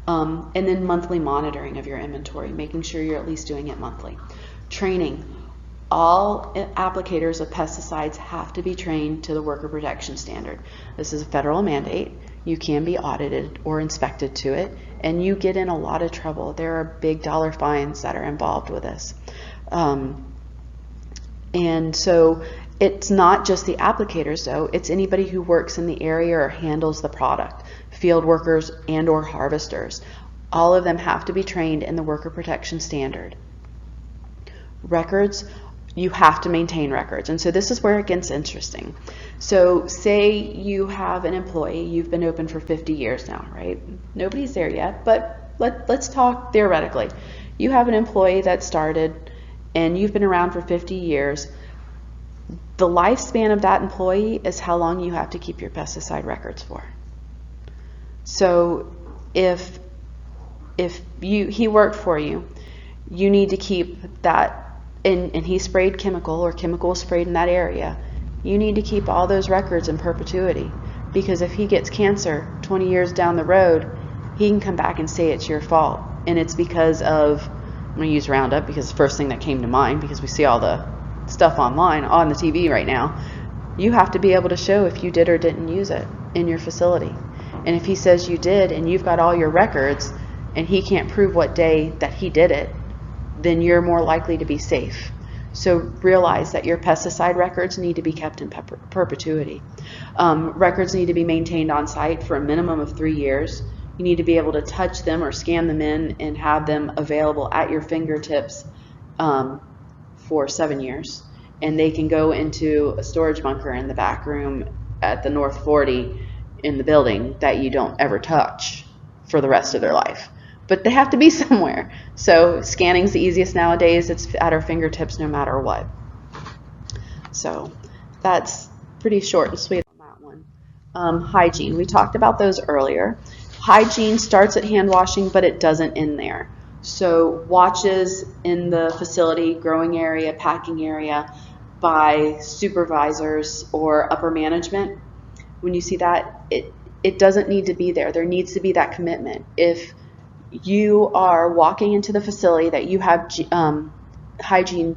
And then monthly monitoring of your inventory, making sure you're at least doing it monthly. Training. All applicators of pesticides have to be trained to the worker protection standard. This is a federal mandate. You can be audited or inspected to it, and you get in a lot of trouble. There are big dollar fines that are involved with this. And so it's not just the applicators, though. It's anybody who works in the area or handles the product, field workers and or harvesters. All of them have to be trained in the worker protection standard. Records, you have to maintain records. And so this is where it gets interesting. So say you have an employee, you've been open for 50 years now, right? Nobody's there yet, but let's talk theoretically. You have an employee that started and you've been around for 50 years. The lifespan of that employee is how long you have to keep your pesticide records for. So if he worked for you, you need to keep that, and he sprayed chemical, or chemical was sprayed in that area, you need to keep all those records in perpetuity, because if he gets cancer 20 years down the road, he can come back and say it's your fault, and it's because of, I'm going to use Roundup because it's the first thing that came to mind, because we see all the stuff online on the TV right now. You have to be able to show if you did or didn't use it in your facility. And if he says you did and you've got all your records and he can't prove what day that he did it, then you're more likely to be safe. So realize that your pesticide records need to be kept in perpetuity. Records need to be maintained on site for a minimum of 3 years. You need to be able to touch them or scan them in and have them available at your fingertips for 7 years. And they can go into a storage bunker in the back room at the North 40 in the building that you don't ever touch for the rest of their life. But they have to be somewhere. So scanning's the easiest nowadays. It's at our fingertips no matter what. So that's pretty short and sweet on that one. Hygiene. We talked about those earlier. Hygiene starts at hand washing, but it doesn't end there. So watches in the facility, growing area, packing area by supervisors or upper management. When you see that, it doesn't need to be there. There needs to be that commitment. If you are walking into the facility that you have hygiene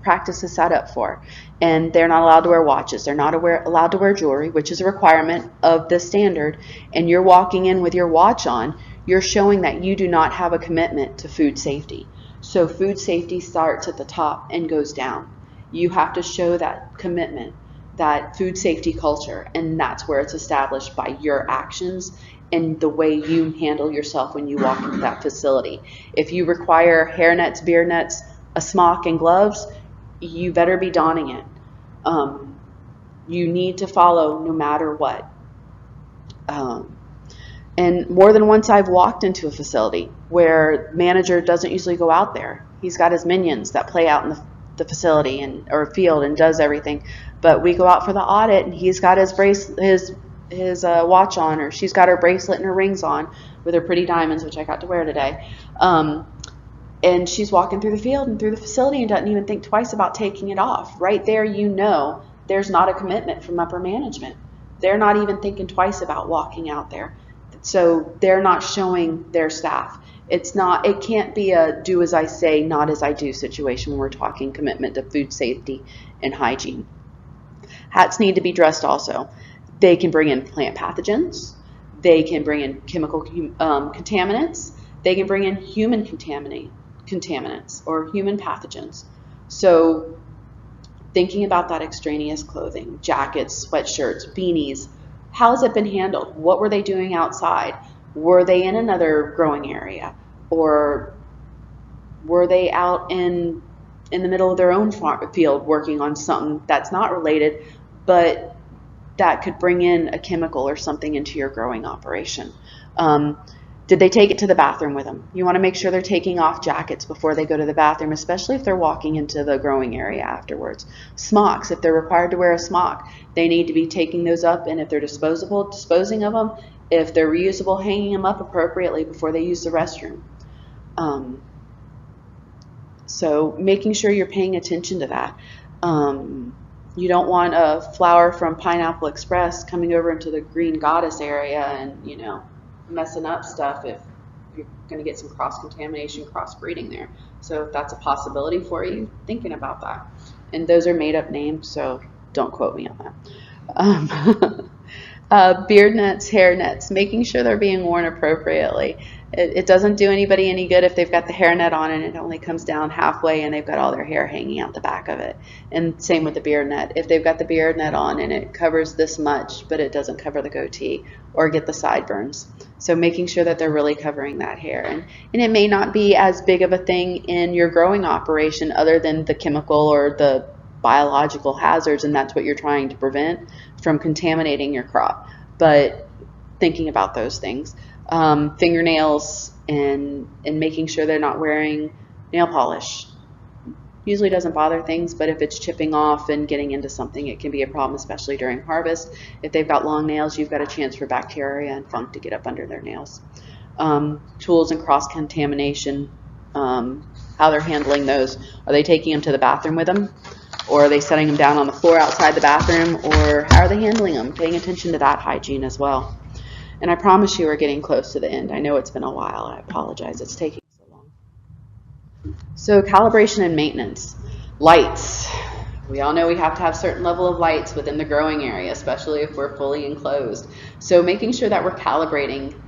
practices set up for, and they're not allowed to wear watches, they're not allowed to wear jewelry, which is a requirement of this standard, and you're walking in with your watch on, you're showing that you do not have a commitment to food safety. So food safety starts at the top and goes down. You have to show that commitment, that food safety culture, and that's where it's established by your actions and the way you handle yourself when you walk into that facility. If you require hair nets, beard nets, a smock, and gloves, you better be donning it. You need to follow no matter what. And more than once I've walked into a facility where manager doesn't usually go out there. He's got his minions that play out in the facility or field and does everything. But we go out for the audit and he's got his watch on, or she's got her bracelet and her rings on with her pretty diamonds, which I got to wear today. And she's walking through the field and through the facility and doesn't even think twice about taking it off. Right there, there's not a commitment from upper management. They're not even thinking twice about walking out there. So they're not showing their staff. It can't be a do as I say, not as I do situation when we're talking commitment to food safety and hygiene. Hats need to be dressed also. They can bring in plant pathogens. They can bring in chemical contaminants. They can bring in human contaminants or human pathogens. So thinking about that extraneous clothing, jackets, sweatshirts, beanies, how has it been handled? What were they doing outside? Were they in another growing area? Or were they out in the middle of their own field working on something that's not related, but that could bring in a chemical or something into your growing operation? Did they take it to the bathroom with them? You want to make sure they're taking off jackets before they go to the bathroom, especially if they're walking into the growing area afterwards. Smocks, if they're required to wear a smock, they need to be taking those up, and if they're disposable, disposing of them. If they're reusable, hanging them up appropriately before they use the restroom. So making sure you're paying attention to that. You don't want a flower from Pineapple Express coming over into the Green Goddess area and, messing up stuff if you're going to get some cross-contamination, cross-breeding there. So if that's a possibility for you, thinking about that. And those are made-up names, so don't quote me on that. Beard nets, hair nets, making sure they're being worn appropriately. It doesn't do anybody any good if they've got the hairnet on and it only comes down halfway and they've got all their hair hanging out the back of it. And same with the beard net. If they've got the beard net on and it covers this much, but it doesn't cover the goatee or get the sideburns. So making sure that they're really covering that hair. And it may not be as big of a thing in your growing operation other than the chemical or the biological hazards, and that's what you're trying to prevent from contaminating your crop. But thinking about those things. Fingernails and making sure they're not wearing nail polish. Usually doesn't bother things, but if it's chipping off and getting into something, it can be a problem, especially during harvest. If they've got long nails, you've got a chance for bacteria and funk to get up under their nails. Tools and cross-contamination, how they're handling those. Are they taking them to the bathroom with them? Or are they setting them down on the floor outside the bathroom? Or how are they handling them? Paying attention to that hygiene as well. And I promise you we're getting close to the end. I know it's been a while. I apologize. It's taking so long. So calibration and maintenance. Lights. We all know we have to have a certain level of lights within the growing area, especially if we're fully enclosed. So making sure that we're calibrating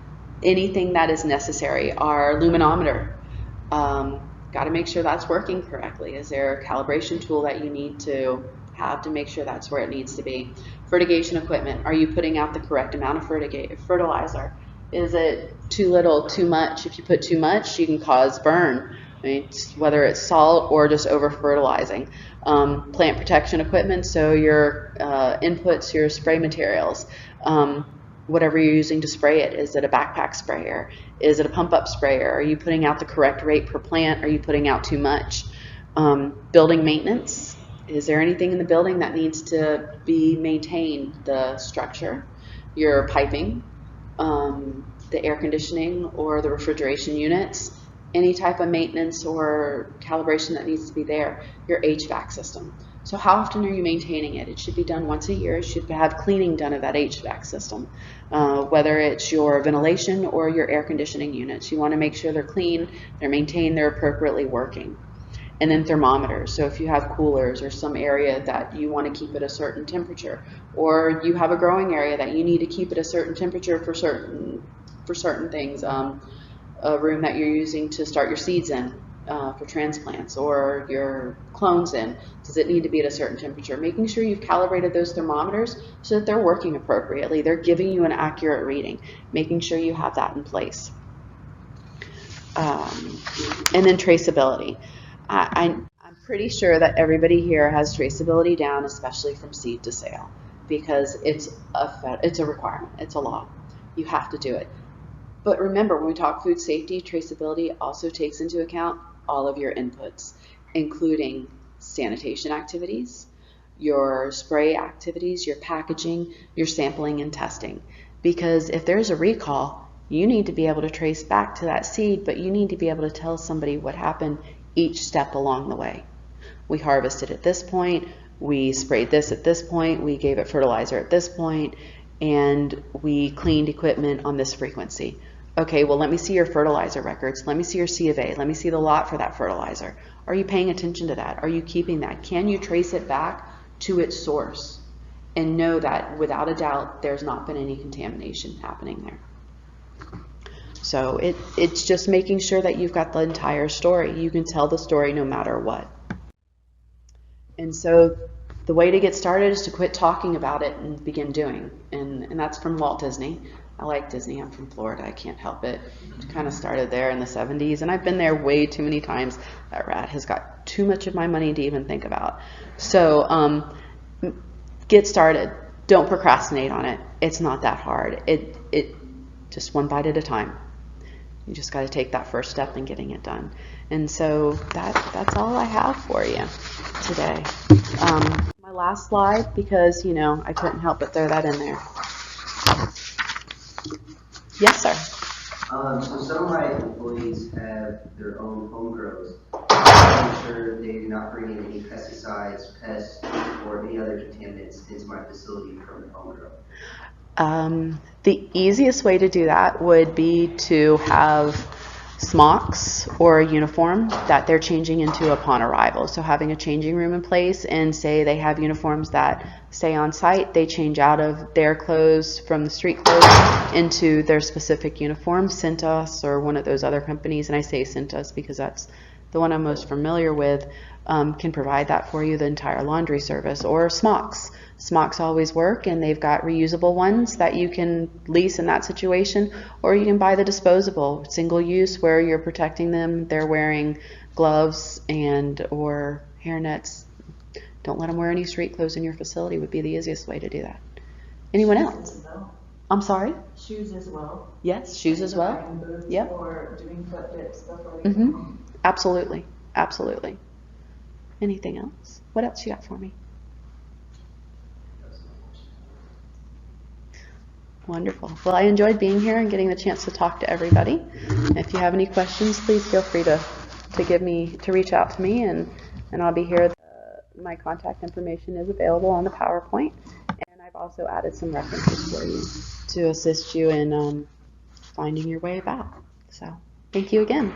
anything that is necessary. Our luminometer. Got to make sure that's working correctly. Is there a calibration tool that you need to have to make sure that's where it needs to be? Fertigation equipment. Are you putting out the correct amount of fertilizer? Is it too little, too much? If you put too much, you can cause burn, right? Whether it's salt or just over fertilizing. Plant protection equipment, so your inputs, your spray materials, whatever you're using to spray it. Is it a backpack sprayer? Is it a pump up sprayer? Are you putting out the correct rate per plant? Are you putting out too much? Building maintenance. Is there anything in the building that needs to be maintained? The structure, your piping, the air conditioning or the refrigeration units, any type of maintenance or calibration that needs to be there, your HVAC system. So how often are you maintaining it? It should be done once a year. You should have cleaning done of that HVAC system, whether it's your ventilation or your air conditioning units. You want to make sure they're clean, they're maintained, they're appropriately working. And then thermometers. So if you have coolers or some area that you want to keep at a certain temperature, or you have a growing area that you need to keep at a certain temperature for certain things, a room that you're using to start your seeds in for transplants, or your clones in, does it need to be at a certain temperature? Making sure you've calibrated those thermometers so that they're working appropriately. They're giving you an accurate reading. Making sure you have that in place. And then traceability. I'm pretty sure that everybody here has traceability down, especially from seed to sale, because it's a requirement. It's a law. You have to do it. But remember, when we talk food safety, traceability also takes into account all of your inputs, including sanitation activities, your spray activities, your packaging, your sampling and testing. Because if there's a recall, you need to be able to trace back to that seed, but you need to be able to tell somebody what happened each step along the way. We harvested at this point, we sprayed this at this point, we gave it fertilizer at this point, and we cleaned equipment on this frequency. Okay, well, let me see your fertilizer records. Let me see your C of A. Let me see the lot for that fertilizer. Are you paying attention to that? Are you keeping that? Can you trace it back to its source and know that without a doubt there's not been any contamination happening there? So it's just making sure that you've got the entire story. You can tell the story no matter what. And so the way to get started is to quit talking about it and begin doing. And that's from Walt Disney. I like Disney. I'm from Florida. I can't help it. It kind of started there in the 70s, and I've been there way too many times. That rat has got too much of my money to even think about. So get started. Don't procrastinate on it. It's not that hard. It just one bite at a time. You just got to take that first step in getting it done. And so that's all I have for you today. My last slide, because, you know, I couldn't help but throw that in there. Yes, sir. So some of my employees have their own home grows. I'm sure they do not bring in any pesticides, pests, or any other contaminants into my facility from the home grow. The easiest way to do that would be to have smocks or a uniform that they're changing into upon arrival. So having a changing room in place, and say they have uniforms that stay on site, they change out of their clothes from the street clothes into their specific uniform. Cintas or one of those other companies, and I say Cintas because that's the one I'm most familiar with, can provide that for you, the entire laundry service. Or smocks. Smocks always work, and they've got reusable ones that you can lease in that situation, or you can buy the disposable, single use, where you're protecting them. They're wearing gloves and or hairnets. Don't let them wear any street clothes in your facility would be the easiest way to do that. Anyone else? I'm sorry? Shoes as well. Yes, shoes as well. Yep. Or doing foot dips before they come home. Absolutely. Absolutely. Anything else? What else you got for me? Wonderful. Well, I enjoyed being here and getting the chance to talk to everybody. If you have any questions, please feel free to reach out to me, and I'll be here. My contact information is available on the PowerPoint, and I've also added some references for you to assist you in finding your way about. So, thank you again.